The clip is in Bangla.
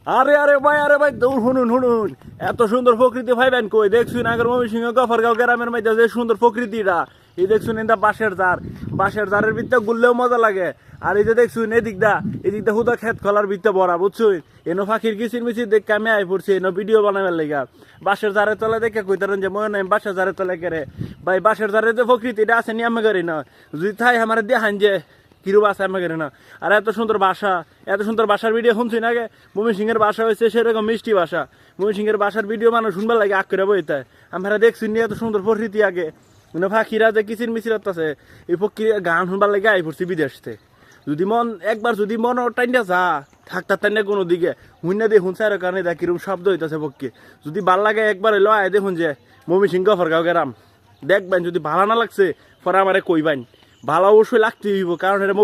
আরে আরে ভাই দৌড় শুনুন এত সুন্দর প্রকৃতি ভাইবেন কই দেখছুন আগের ময়মনসিংহ গফরগাঁও গ্রামের মধ্যে যে সুন্দর প্রকৃতিটা এই দেখছুন এটা বাঁশের জারের ভিতরে ঘুরলেও মজা লাগে। আর এই যে দেখছুন এদিকটা হুদা খেত খোলার ভিতরে ভরা বুঝছুন এনো পাখির কিচির মিচির দেখে আমি আই পড়ছি এনো ভিডিও বানাবার লেগা বাঁশের জারের তলে দেখে কইতারেন যে মনে নাই বাঁশের জারের তলে কেড়ে ভাই বাঁশের জারের যে প্রকৃতিটা আছে নি আমি করি না যদি তাই আমার দেখান যে কিরু বাসা আমাকে না। আর এত সুন্দর বাসার ভিডিও শুনছি না আগে ময়মনসিংহের বাসা হয়েছে সেরকম মিষ্টি বাসা ময়মনসিংহের বাসার ভিডিও মানুষ শুনবার লাগে আগ করে বইতে আমরা দেখছি নি এত সুন্দর প্রকৃতি আগে ফাঁকিরা যে কিচির মিচির আছে এই প্রকৃতি গান শুনবার লাগে আই পড়ছি বিদেশতে যদি একবার মন টাইনটা যা থাকতা টাইনে কোনো দিকে হুইনা দেখুন স্যার কারণে দেখ কিরকম শব্দ হইতেছে পক্ষে যদি ভাল লাগে একবার এলো আয় দেখুন যে ময়মনসিংহ গফরগাঁও গ্রাম দেখবেন যদি ভালো না লাগছে পরে আমারে কইবেন ভালো অবশ্যই লাগতে হইব কারণ এটা